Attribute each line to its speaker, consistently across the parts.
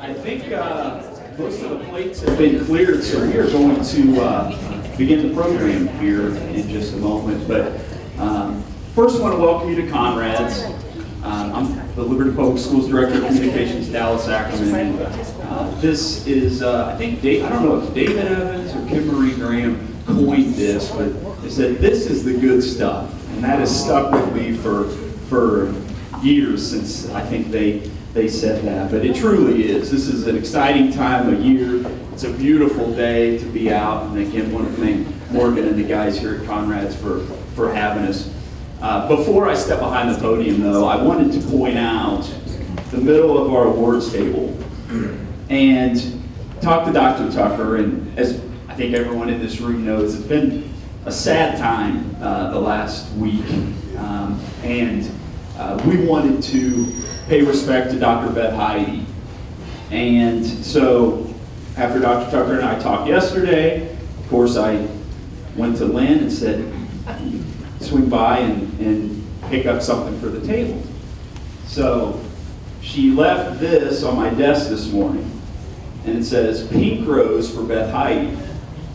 Speaker 1: I think most of the plates have been cleared, so we are going to begin the program here in just a moment. But first, I want to welcome you to Conrad's. I'm the Liberty Public Schools Director of Communications, Dallas Ackerman. This is, I think, I don't know if David Evans or Kim Marie Graham coined this, but they said this is the good stuff, and that has stuck with me for years since I think they said that. But it truly is. This is an exciting time of year. It's a beautiful day to be out, and again, I want to thank Morgan and the guys here at Conrad's for having us. Before I step behind the podium, though, I wanted to point out the middle of our awards table and talk to Dr. Tucker. And as I think everyone in this room knows, it's been a sad time the last week, and we wanted to pay respect to Dr. Beth Heidi. And so after Dr. Tucker and I talked yesterday, of course I went to Lynn and said, swing by and pick up something for the table. So she left this on my desk this morning, and it says, Pink Rose for Beth Heidi.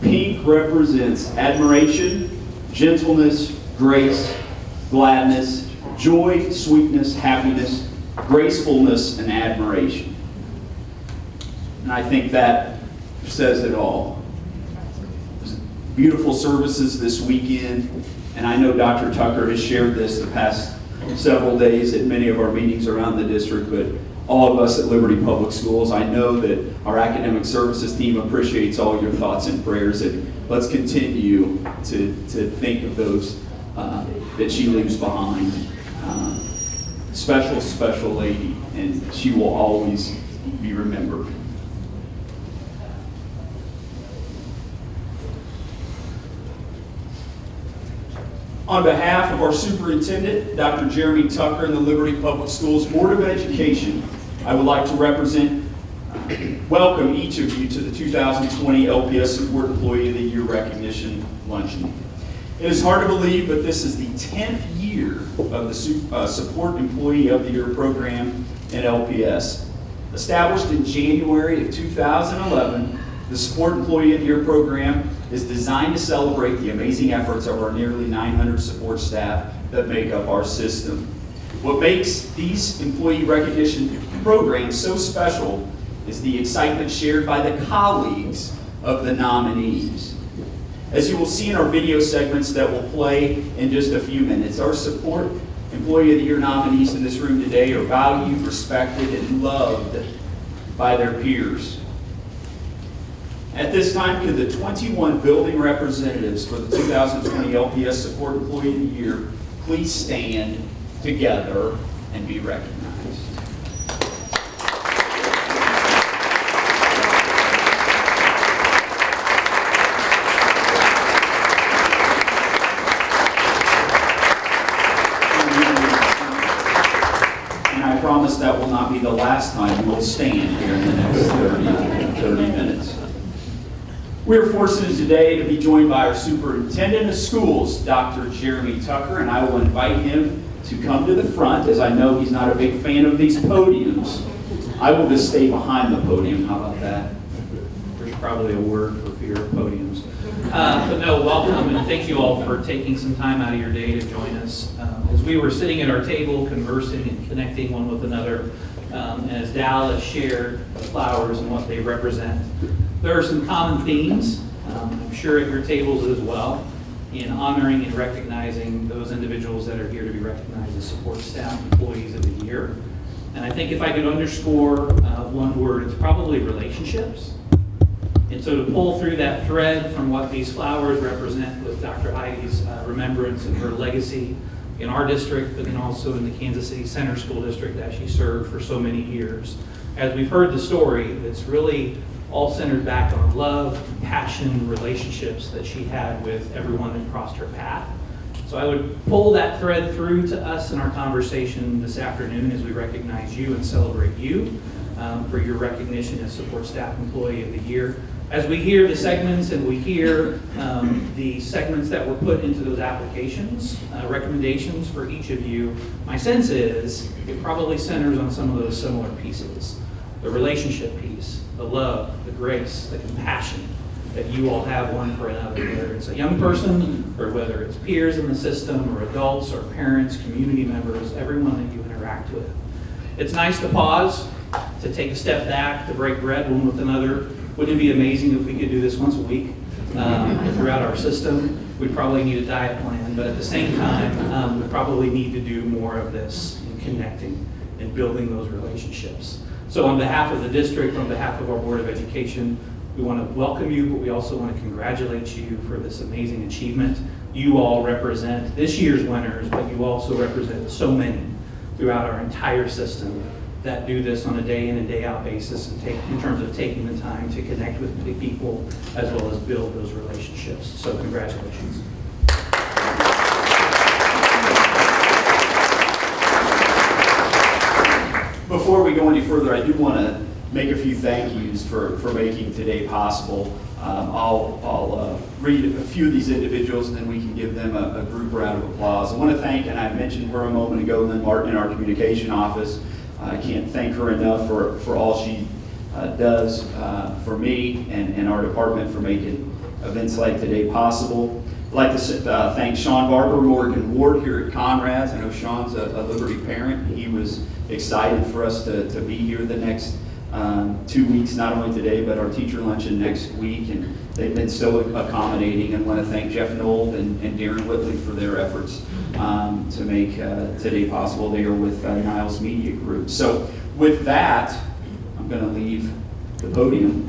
Speaker 1: Pink represents admiration, gentleness, grace, gladness, joy, sweetness, happiness, gracefulness, and admiration. And I think that says it all. Beautiful services this weekend. And I know Dr. Tucker has shared this the past several days at many of our meetings around the district, but all of us at Liberty Public Schools, I know that our academic services team appreciates all your thoughts and prayers, and let's continue to think of those that she leaves behind. Special, special lady, and she will always be remembered. On behalf of our superintendent, Dr. Jeremy Tucker, and the Liberty Public Schools Board of Education, I would like to welcome each of you to the 2020 LPS Support Employee of the Year Recognition Luncheon. It is hard to believe, but this is the 10th year of the Support Employee of the Year program in LPS. Established in January of 2011, the Support Employee of the Year program is designed to celebrate the amazing efforts of our nearly 900 support staff that make up our system. What makes these employee recognition programs so special is the excitement shared by the colleagues of the nominees. As you will see in our video segments that will play in just a few minutes, our Support Employee of the Year nominees in this room today are valued, respected, and loved by their peers. At this time, could the 21 building representatives for the 2020 LPS Support Employee of the Year please stand together and be recognized. And I promise that will not be the last time you will stand here in the next 30 minutes. We are fortunate today to be joined by our Superintendent of Schools, Dr. Jeremy Tucker, and I will invite him to come to the front, as I know he's not a big fan of these podiums. I will just stay behind the podium. How about that? There's probably a word for fear of podiums.
Speaker 2: But no, welcome, and thank you all for taking some time out of your day to join us. As we were sitting at our table, conversing and connecting one with another, as Dallas shared the flowers and what they represent, there are some common themes, I'm sure at your tables as well, in honoring and recognizing those individuals that are here to be recognized as support staff employees of the year. And I think if I could underscore one word, it's probably relationships. And so to pull through that thread from what these flowers represent with Dr. Heidi's remembrance and her legacy in our district, but then also in the Kansas City Center School District that she served for so many years. As we've heard the story, it's really all centered back on love, passion, relationships that she had with everyone that crossed her path. So I would pull that thread through to us in our conversation this afternoon as we recognize you and celebrate you for your recognition as Support Staff Employee of the Year. As we hear the segments and we hear the segments that were put into those applications, recommendations for each of you, my sense is it probably centers on some of those similar pieces. the relationship piece, the love, the grace, the compassion that you all have one for another, whether it's a young person or whether it's peers in the system or adults or parents, community members, everyone that you interact with. It's nice to pause, to take a step back, to break bread one with another. Wouldn't it be amazing if we could do this once a week throughout our system? We probably need a diet plan, but at the same time, we probably need to do more of this in connecting and building those relationships. So on behalf of the district, on behalf of our Board of Education, we want to welcome you, but we also want to congratulate you for this amazing achievement. You all represent this year's winners, but you also represent so many throughout our entire system that do this on a day in and day out basis and in terms of taking the time to connect with the people as well as build those relationships. So congratulations.
Speaker 1: Before we go any further, I do want to make a few thank yous for making today possible. I'll read a few of these individuals and then we can give them a group round of applause. I want to thank, and I mentioned her a moment ago, Lynn Martin in our communication office. I can't thank her enough for all she does for me and our department for making events like today possible. I'd like to thank Sean Barber, Morgan Ward here at Conrad's. I know Sean's a Liberty parent. He was excited for us to be here the next 2 weeks, not only today, but our teacher luncheon next week. And they've been so accommodating. I want to thank Jeff Knoll and Darren Whitley for their efforts to make today possible. They are with Niles Media Group. So with that, I'm going to leave the podium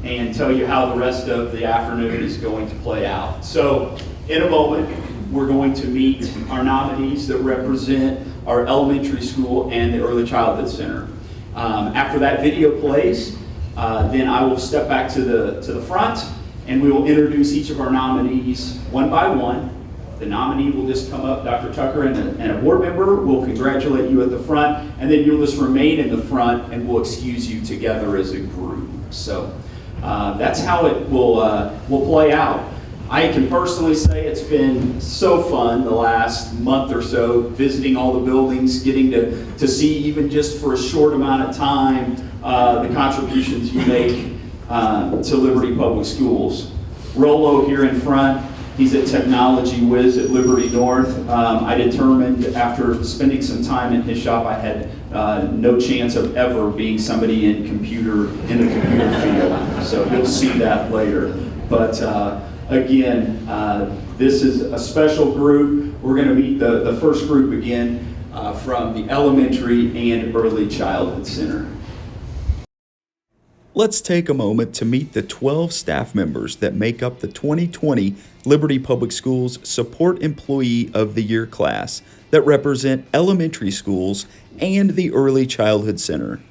Speaker 1: and tell you how the rest of the afternoon is going to play out. So in a moment, we're going to meet our nominees that represent our elementary school and the Early Childhood Center. After that video plays, then I will step back to the front and we will introduce each of our nominees one by one. The nominee will just come up, Dr. Tucker and a board member will congratulate you at the front, and then you'll just remain in the front and we'll excuse you together as a group. So that's how it will play out. I can personally say it's been so fun the last month or so, visiting all the buildings, getting to see even just for a short amount of time the contributions you make to Liberty Public Schools. Rolo here in front, he's a technology whiz at Liberty North. I determined after spending some time in his shop, I had no chance of ever being somebody in the computer field. So you'll see that later. But again, this is a special group. We're going to meet the first group again from the Elementary and Early Childhood Center.
Speaker 3: Let's take a moment to meet the 12 staff members that make up the 2020 Liberty Public Schools Support Employee of the Year class that represent elementary schools and the Early Childhood Center.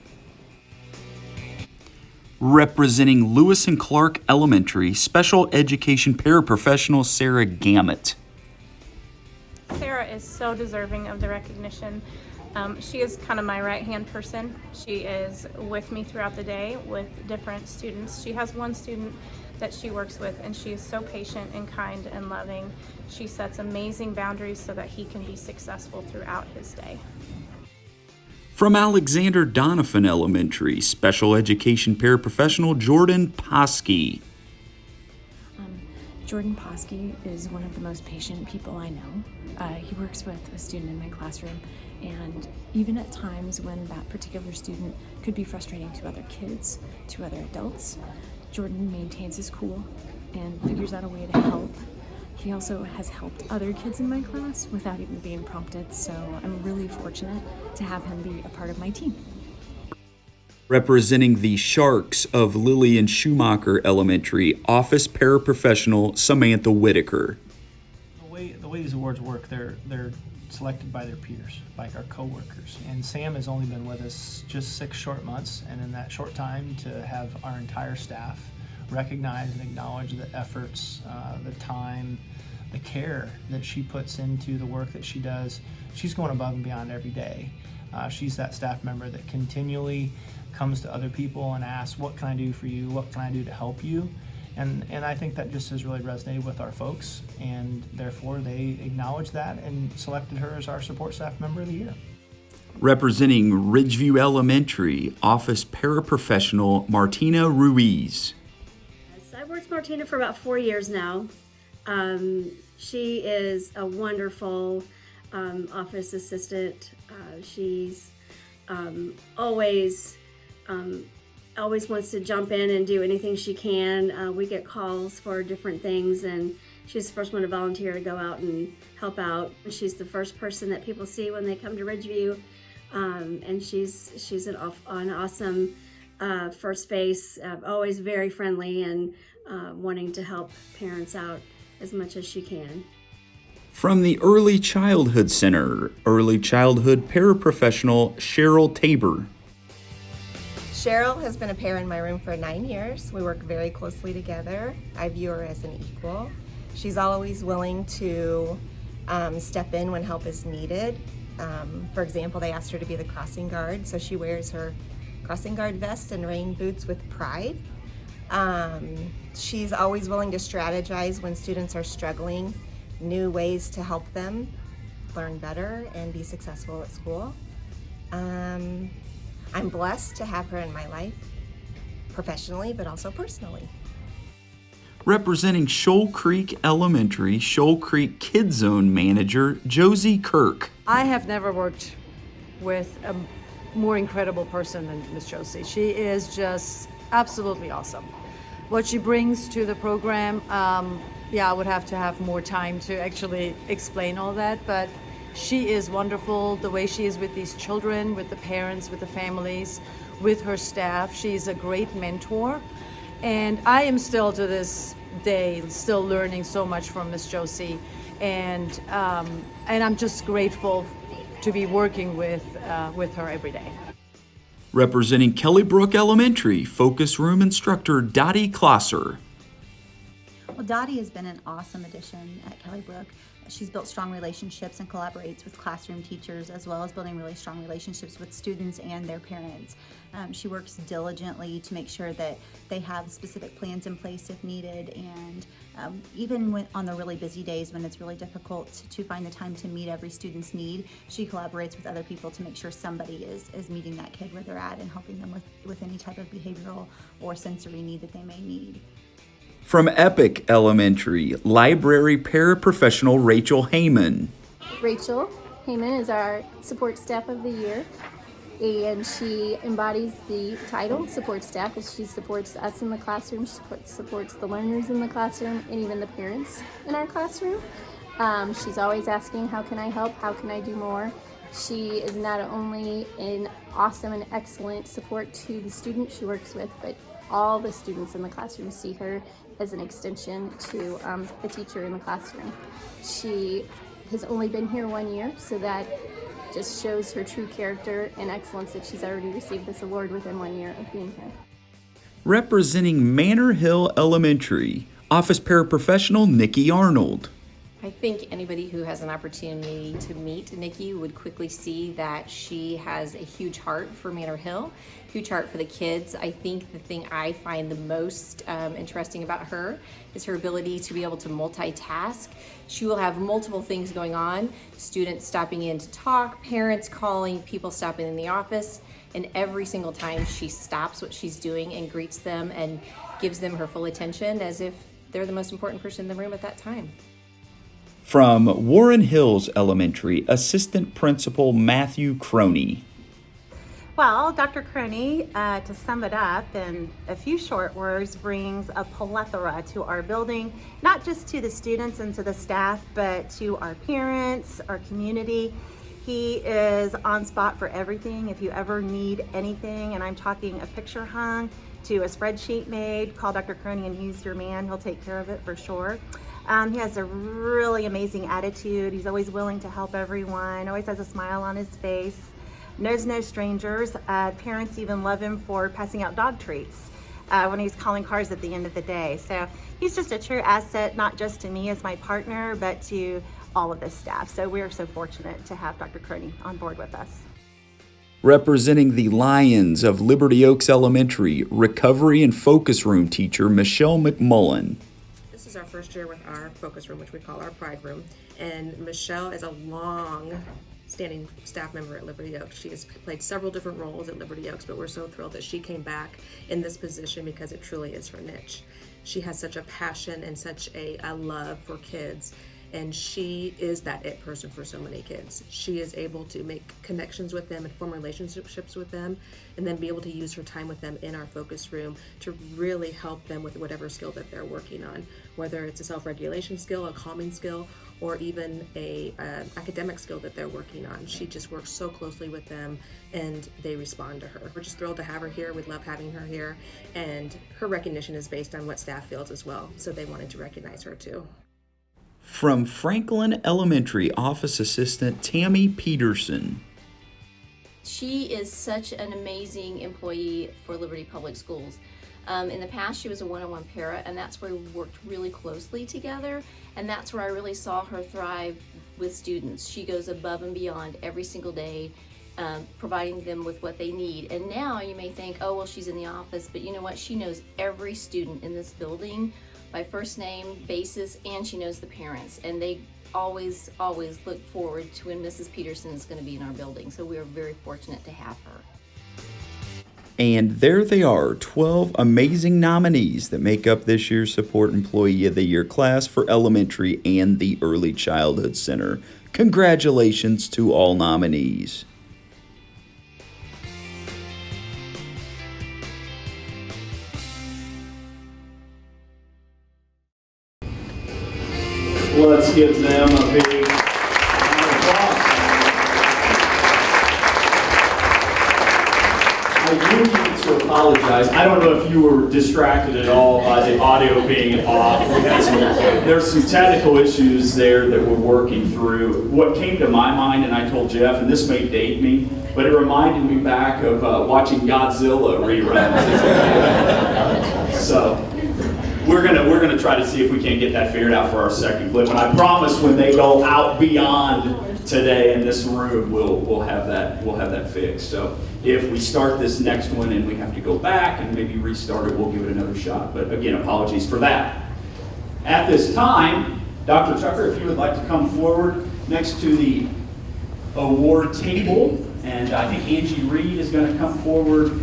Speaker 3: Representing Lewis and Clark Elementary, Special Education Paraprofessional Sarah GAMET.
Speaker 4: Sarah is so deserving of the recognition. She is kind of my right-hand person. She is with me throughout the day with different students. She has one student that she works with, and she is so patient and kind and loving. She sets amazing boundaries so that he can be successful throughout his day.
Speaker 3: From Alexander Donovan Elementary, Special Education Paraprofessional Jordan Poskey.
Speaker 5: Jordan Poskey is one of the most patient people I know. He works with a student in my classroom, and even at times when that particular student could be frustrating to other kids, to other adults, Jordan maintains his cool and figures out a way to help. He also has helped other kids in my class without even being prompted, so I'm really fortunate to have him be a part of my team.
Speaker 3: Representing the Sharks of Lillian Schumacher Elementary, Office Paraprofessional Samantha Whitaker.
Speaker 6: The way these awards work, they're selected by their peers, by our coworkers. And Sam has only been with us just 6 short months, and in that short time to have our entire staff recognize and acknowledge the efforts, the time, the care that she puts into the work that she does. She's going above and beyond every day. She's that staff member that continually comes to other people and asks, what can I do for you? What can I do to help you? And I think that just has really resonated with our folks, and therefore they acknowledged that and selected her as our support staff member of the year.
Speaker 3: Representing Ridgeview Elementary, Office Paraprofessional Martina Ruiz.
Speaker 7: I've worked with Martina for about 4 years now. She is a wonderful office assistant. She's always wants to jump in and do anything she can. We get calls for different things, and she's the first one to volunteer to go out and help out. She's the first person that people see when they come to Ridgeview, and she's an awesome first face, always very friendly and wanting to help parents out as much as she can.
Speaker 3: From the Early Childhood Center, Early Childhood Paraprofessional Cheryl Tabor.
Speaker 8: Cheryl has been a para in my room for 9 years. We work very closely together. I view her as an equal. She's always willing to step in when help is needed. For example, they asked her to be the crossing guard, so she wears her crossing guard vest and rain boots with pride. She's always willing to strategize when students are struggling, new ways to help them learn better and be successful at school. I'm blessed to have her in my life, professionally, but also personally.
Speaker 3: Representing Shoal Creek Elementary, Shoal Creek Kid Zone Manager, Josie KIRK.
Speaker 9: I have never worked with a more incredible person than Miss Josie. She is just absolutely awesome. What she brings to the program, I would have to have more time to actually explain all that, but she is wonderful. The way she is with these children, with the parents, with the families, with her staff. She's a great mentor. And I am still to this day still learning so much from Miss Josie, and I'm just grateful to be working with her every day.
Speaker 3: Representing KELLYBROOK Elementary, Focus Room Instructor Dottie CLOSSER.
Speaker 10: Well, Dottie has been an awesome addition at KELLYBROOK. She's built strong relationships and collaborates with classroom teachers, as well as building really strong relationships with students and their parents. She works diligently to make sure that they have specific plans in place if needed, and even when, on the really busy days when it's really difficult to find the time to meet every student's need, she collaborates with other people to make sure somebody is meeting that kid where they're at and helping them with any type of behavioral or sensory need that they may need.
Speaker 3: From Epic Elementary, Library Paraprofessional Rachel HAMANN.
Speaker 4: Rachel Heyman is our support staff of the year, and she embodies the title support staff, as she supports us in the classroom, she supports the learners in the classroom, and even the parents in our classroom. She's always asking, how can I help? How can I do more? She is not only an awesome and excellent support to the student she works with, but all the students in the classroom see her as an extension to the teacher in the classroom. She has only been here 1 year, so that just shows her true character and excellence that she's already received this award within 1 year of being here.
Speaker 3: Representing Manor Hill Elementary, Office Paraprofessional Nikki Arnold.
Speaker 11: I think anybody who has an opportunity to meet Nikki would quickly see that she has a huge heart for Manor Hill, huge heart for the kids. I think the thing I find the most interesting about her is her ability to be able to multitask. She will have multiple things going on, students stopping in to talk, parents calling, people stopping in the office, and every single time she stops what she's doing and greets them and gives them her full attention as if they're the most important person in the room at that time.
Speaker 3: From Warren Hills Elementary, Assistant Principal Matthew KROHNE.
Speaker 12: Well, Dr. KROHNE, to sum it up in a few short words, brings a plethora to our building, not just to the students and to the staff, but to our parents, our community. He is on spot for everything. If you ever need anything, and I'm talking a picture hung to a spreadsheet made, call Dr. KROHNE and he's your man. He'll take care of it for sure. He has a really amazing attitude. He's always willing to help everyone, always has a smile on his face, knows no strangers. Parents even love him for passing out dog treats when he's calling cars at the end of the day. So he's just a true asset, not just to me as my partner, but to all of the staff. So we're so fortunate to have Dr. KROHNE on board with us.
Speaker 3: Representing the Lions of Liberty Oaks Elementary, Recovery and Focus Room teacher Michelle McMullen.
Speaker 13: This is our first year with our focus room, which we call our pride room. And Michelle is a long outstanding staff member at Liberty Oaks. She has played several different roles at Liberty Oaks, but we're so thrilled that she came back in this position because it truly is her niche. She has such a passion and such a love for kids, and she is that it person for so many kids. She is able to make connections with them and form relationships with them, and then be able to use her time with them in our focus room to really help them with whatever skill that they're working on, whether it's a self-regulation skill, a calming skill, or even a academic skill that they're working on. She just works so closely with them, and they respond to her. We're just thrilled to have her here. We love having her here, and her recognition is based on what staff feels as well, so they wanted to recognize her too.
Speaker 3: From Franklin Elementary Office Assistant Tammy Peterson.
Speaker 11: She is such an amazing employee for Liberty Public Schools. In the past, she was a one-on-one para, and that's where we worked really closely together, and that's where I really saw her thrive with students. She goes above and beyond every single day, providing them with what they need. And now you may think, oh, well, she's in the office, but you know what? She knows every student in this building by first name basis, and she knows the parents, and they always look forward to when Mrs. Peterson is going to be in our building. So we are very fortunate to have her.
Speaker 3: And there they are, 12 amazing nominees that make up this year's Support Employee of the Year class for elementary and the Early Childhood Center. Congratulations to all nominees.
Speaker 1: Let's give them a big round of applause. I do need to apologize. I don't know if you were distracted at all by the audio being off. There's some technical issues there that we're working through. What came to my mind, and I told Jeff, and this may date me, but it reminded me back of watching Godzilla reruns. So we're gonna try to see if we can get that figured out for our second clip. And I promise when they go out beyond today in this room, we'll have that fixed. So if we start this next one and we have to go back and maybe restart it, we'll give it another shot. But again, apologies for that. At this time, Dr. Tucker, if you would like to come forward next to the award table, and I think Angie Reed is going to come forward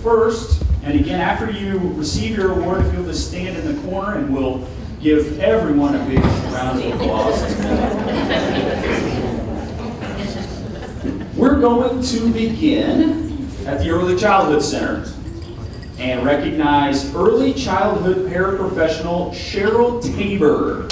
Speaker 1: first. And again, after you receive your award, if you'll just stand in the corner, and we'll give everyone a big round of applause. We're going to begin at the Early Childhood Center and recognize Early Childhood Paraprofessional CHERYL Tabor.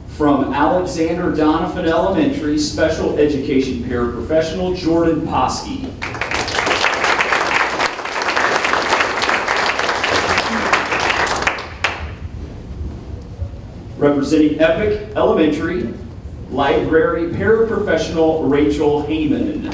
Speaker 1: From Alexander Donovan Elementary, Special Education Paraprofessional Jordan Poski. Representing Epic Elementary, Library Paraprofessional Rachel HAMANN.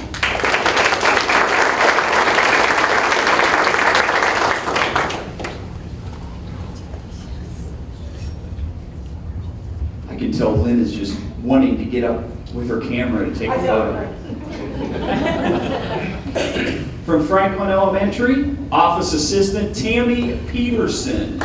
Speaker 1: I can tell Lynn is just wanting to get up with her camera to take a photo. From Franklin Elementary, Office Assistant Tammy Peterson.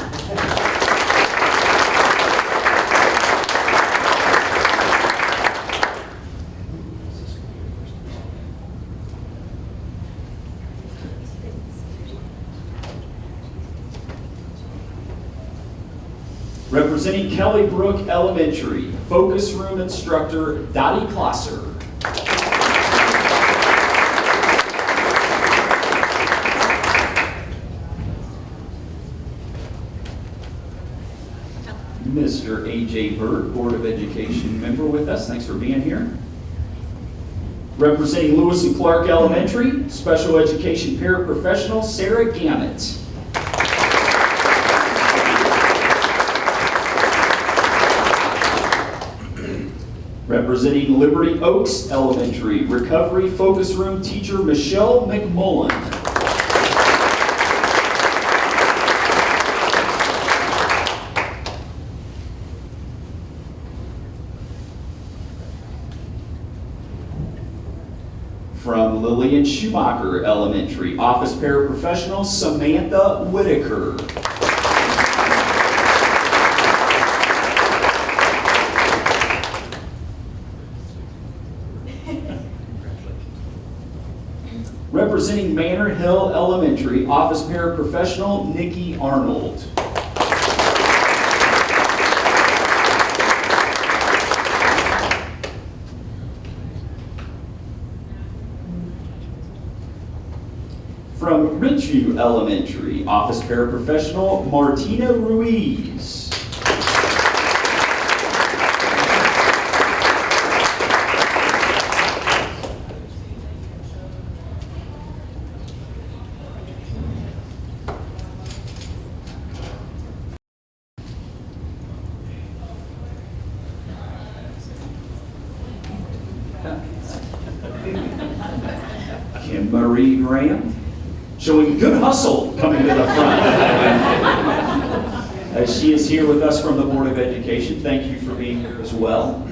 Speaker 1: Representing KELLYBROOK Elementary, Focus Room Instructor DOTTIE CLOSSER. Mr. A.J. Bird, Board of Education member with us. Thanks for being here. Representing Lewis and Clark Elementary, Special Education Paraprofessional Sarah GAMET. Representing Liberty Oaks Elementary, Recovery Focus Room Teacher Michelle McMullen. From Lillian Schumacher Elementary, Office Paraprofessional Samantha Whitaker. Representing Manor Hill Elementary, Office Paraprofessional Nikki Arnold. From Ridgeview Elementary, Office Paraprofessional Martina Ruiz. Kim Marie Graham, showing good hustle coming to the front. She is here with us from the Board of Education. Thank you for being here as well.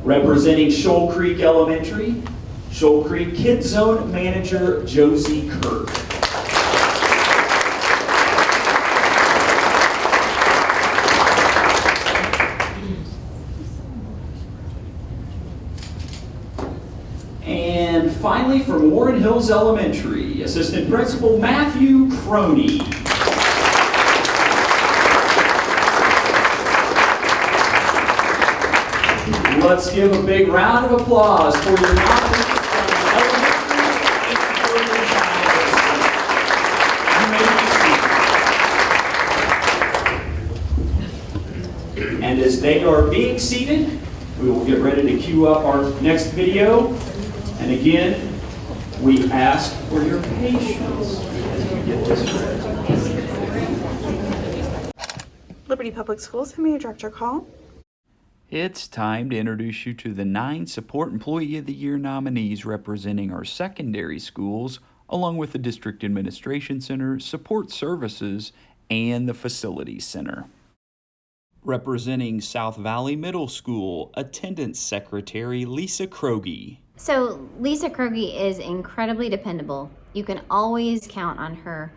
Speaker 1: Representing Shoal Creek Elementary, Shoal Creek Kids Zone Manager Josie KIRK. And finally, from Warren Hills Elementary, Assistant Principal Matthew KROHNE. Let's give a big round of applause for your nominees from elementary and seated. And as they are being seated, we will get ready to cue up our next video. And again, we ask for your patience as we get this ready.
Speaker 14: Liberty Public Schools, how may your director call?
Speaker 3: It's time to introduce you to the 9 Support Employee of the Year nominees representing our secondary schools, along with the District Administration Center, Support Services, and the Facilities Center. Representing South Valley Middle School, Attendance Secretary Lisa Kroge.
Speaker 15: So Lisa Kroge is incredibly dependable. You can always count on her.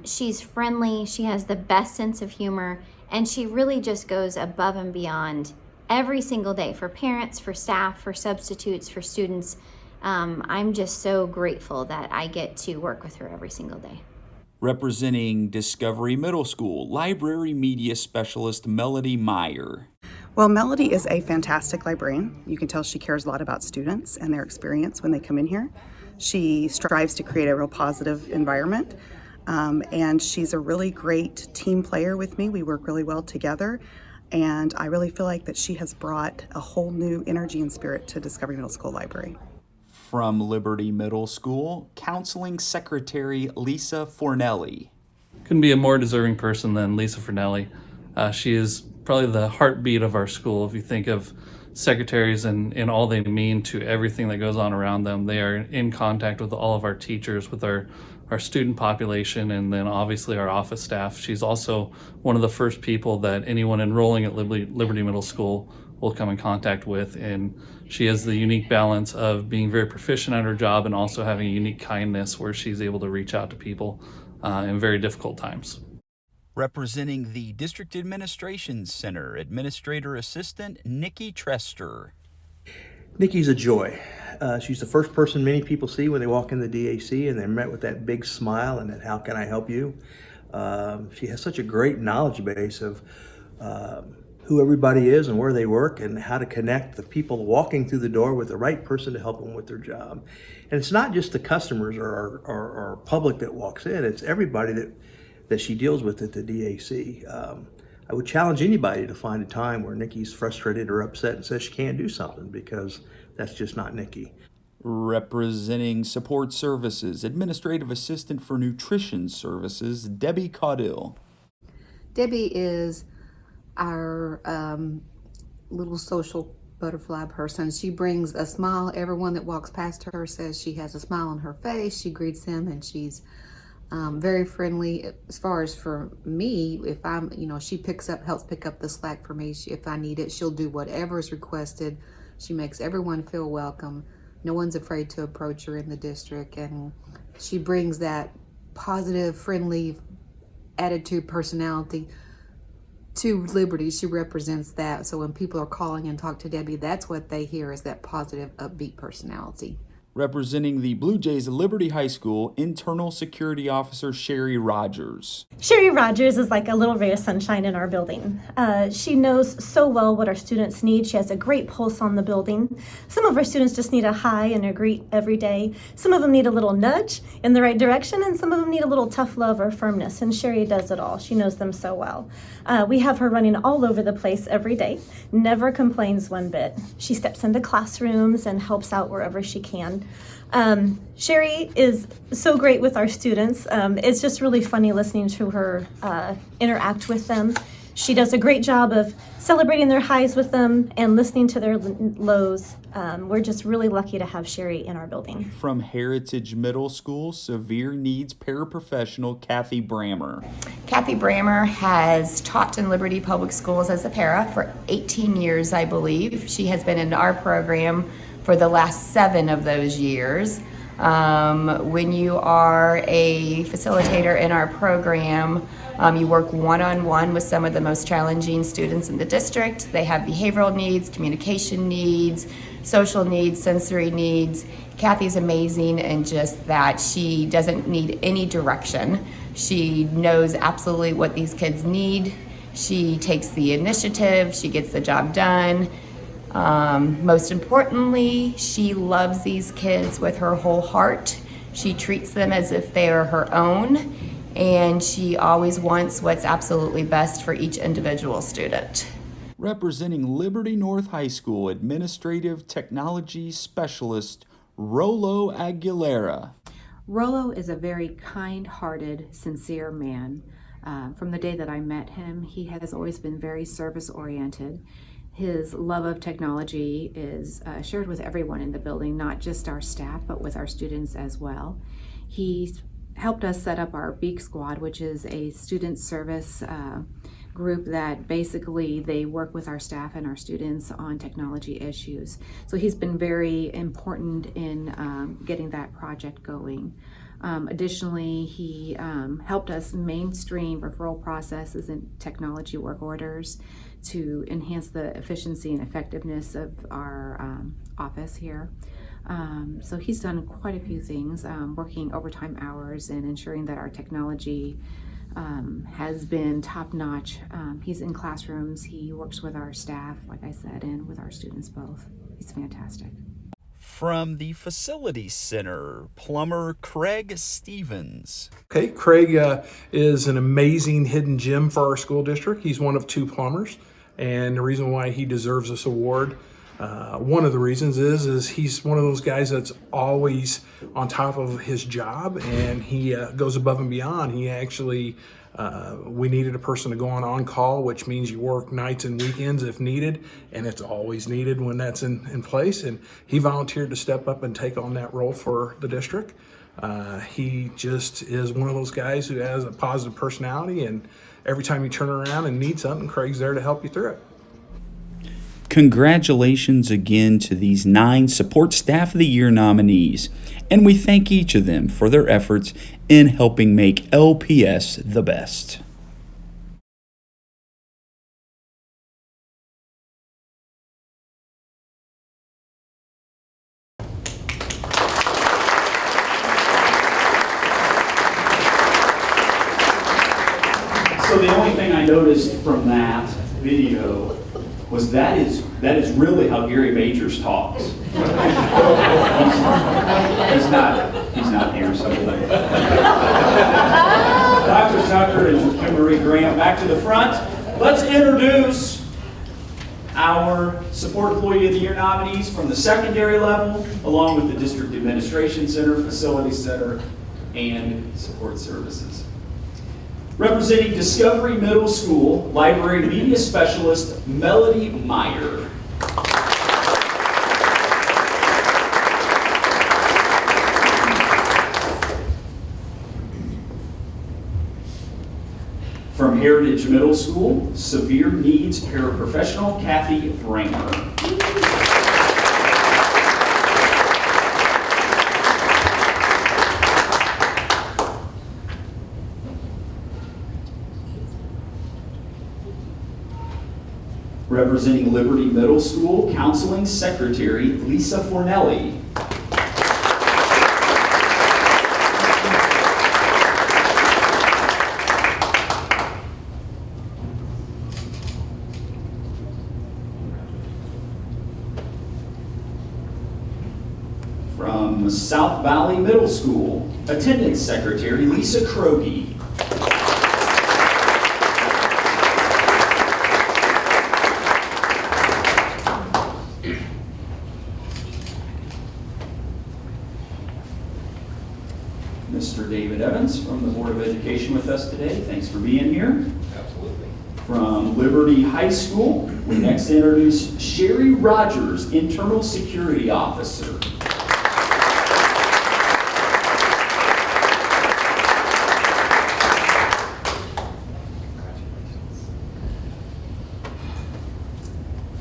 Speaker 15: She's friendly, she has the best sense of humor, and she really just goes above and beyond every single day for parents, for staff, for substitutes, for students. I'm just so grateful that I get to work with her every single day.
Speaker 3: Representing Discovery Middle School, Library Media Specialist Melody Meyer.
Speaker 14: Well, Melody is a fantastic librarian. You can tell she cares a lot about students and their experience when they come in here. She strives to create a real positive environment, and she's a really great team player with me. We work really well together, and I really feel like that she has brought a whole new energy and spirit to Discovery Middle School Library.
Speaker 3: From Liberty Middle School, Counseling Secretary Lisa Fornelli.
Speaker 16: Couldn't be a more deserving person than Lisa Fornelli. She is probably the heartbeat of our school. If you think of secretaries and all they mean to everything that goes on around them, they are in contact with all of our teachers, with our student population, and then obviously our office staff. She's also one of the first people that anyone enrolling at Liberty Middle School will come in contact with, and she has the unique balance of being very proficient at her job and also having a unique kindness where she's able to reach out to people in very difficult times.
Speaker 3: Representing the District Administration Center, Administrator Assistant Nikki Trester.
Speaker 17: Nikki's a joy. She's the first person many people see when they walk in the DAC, and they're met with that big smile and that, "How can I help you?" She has such a great knowledge base of who everybody is and where they work and how to connect the people walking through the door with the right person to help them with their job. And it's not just the customers or our public that walks in, it's everybody that she deals with at the DAC. I would challenge anybody to find a time where Nikki's frustrated or upset and says she can't do something, because that's just not Nikki.
Speaker 3: Representing Support Services, Administrative Assistant for Nutrition Services, Debbie Caudill.
Speaker 18: Debbie is our little social butterfly person. She brings a smile. Everyone that walks past her says she has a smile on her face. She greets them, and she's very friendly. As far as for me, if I'm, she helps pick up the slack for me. If I need it, she'll do whatever is requested. She makes everyone feel welcome. No one's afraid to approach her in the district, and she brings that positive, friendly attitude, personality to Liberty. She represents that. So when people are calling and talk to Debbie, that's what they hear, is that positive, upbeat personality.
Speaker 3: Representing the Blue Jays of Liberty High School, Internal Security Officer SHERI Rogers.
Speaker 19: SHERI Rogers is like a little ray of sunshine in our building. She knows so well what our students need. She has a great pulse on the building. Some of our students just need a hi and a greet every day. Some of them need a little nudge in the right direction, and some of them need a little tough love or firmness, and SHERI does it all. She knows them so well. We have her running all over the place every day, never complains one bit. She steps into classrooms and helps out wherever she can. SHERI is so great with our students. It's just really funny listening to her interact with them. She does a great job of celebrating their highs with them and listening to their lows. We're just really lucky to have SHERI in our building.
Speaker 3: From Heritage Middle School, severe needs paraprofessional Kathy Brammer.
Speaker 20: Kathy Brammer has taught in Liberty Public Schools as a para for 18 years, I believe. She has been in our program for the last 7 of those years. When you are a facilitator in our program, you work one-on-one with some of the most challenging students in the district. They have behavioral needs, communication needs, social needs, sensory needs. Kathy's amazing in just that she doesn't need any direction. She knows absolutely what these kids need. She takes the initiative, she gets the job done. Most importantly, she loves these kids with her whole heart. She treats them as if they are her own, and she always wants what's absolutely best for each individual student.
Speaker 3: Representing Liberty North High School, Administrative Technology Specialist Rolo Aguilera.
Speaker 21: Rolo is a very kind-hearted, sincere man. From the day that I met him, he has always been very service-oriented. His love of technology is shared with everyone in the building, not just our staff, but with our students as well. He's helped us set up our Beak Squad, which is a student service group that basically they work with our staff and our students on technology issues. So he's been very important in getting that project going. Additionally, he helped us mainstream referral processes and technology work orders to enhance the efficiency and effectiveness of our office here. So he's done quite a few things, working overtime hours and ensuring that our technology has been top-notch. He's in classrooms, he works with our staff, like I said, and with our students both. He's fantastic.
Speaker 3: From the Facilities Center, plumber Craig Stevens.
Speaker 22: Okay, Craig is an amazing hidden gem for our school district. He's one of 2 plumbers, and the reason why he deserves this award, one of the reasons is he's one of those guys that's always on top of his job, and he goes above and beyond. He actually, we needed a person to go on call, which means you work nights and weekends if needed, and it's always needed when that's in place. And he volunteered to step up and take on that role for the district. He just is one of those guys who has a positive personality, and every time you turn around and need something, Craig's there to help you through it.
Speaker 3: Congratulations again to these 9 Support Staff of the Year nominees, and we thank each of them for their efforts in helping make LPS the best.
Speaker 1: So the only thing I noticed from that video was that is really how Gary Majors talks. he's not here, so Dr. Tucker and Kimberly Graham, back to the front. Let's introduce our Support Employee of the Year nominees from the secondary level, along with the District Administration Center, Facilities Center, and Support Services. Representing Discovery Middle School, Library Media Specialist Melody Meyer. From Heritage Middle School, Severe Needs Paraprofessional Kathy Brammer. Representing Liberty Middle School, Counseling Secretary Lisa Fornelli. From South Valley Middle School, Attendance Secretary Lisa Krohne. Mr. David Evans from the Board of Education with us today. Thanks for being here.
Speaker 2: Absolutely.
Speaker 1: From Liberty High School, we next introduce SHERI Rogers, Internal Security Officer.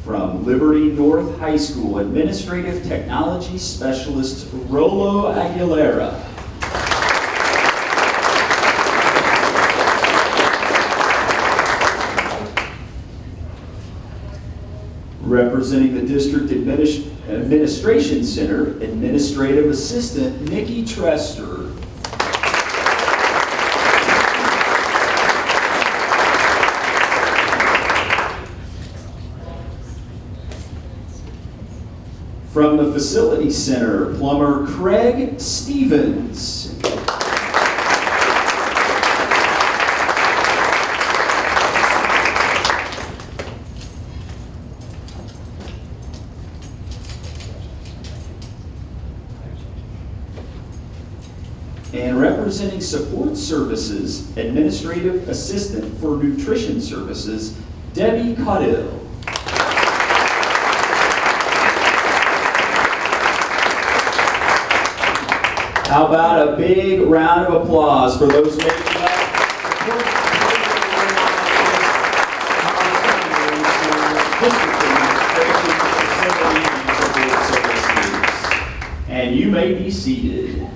Speaker 1: From Liberty North High School, Administrative Technology Specialist Rolo Aguilera. Representing the District Administration Center, Administrative Assistant Nikki Trester. From the Facility Center, Plumber Craig Stevens. And representing Support Services, Administrative Assistant for Nutrition Services, Debbie Caudill. How about a big round of applause for those making up and you may be seated.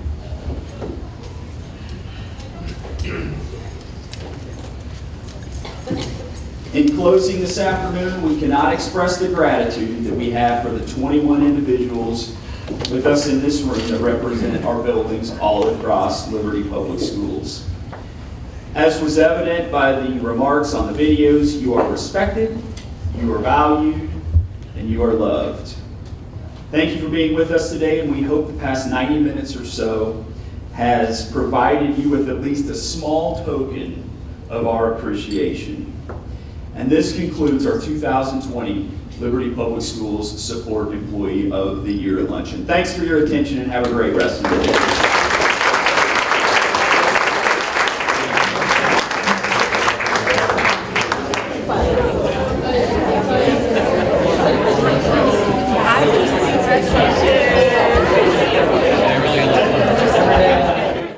Speaker 1: In closing this afternoon, we cannot express the gratitude that we have for the 21 individuals with us in this room that represent our buildings all across Liberty Public Schools. As was evident by the remarks on the videos, you are respected, you are valued, and you are loved. Thank you for being with us today, and we hope the past 90 minutes or so has provided you with at least a small token of our appreciation. And this concludes our 2020 Liberty Public Schools Support Employee of the Year Luncheon. Thanks for your attention and have a great rest of the day.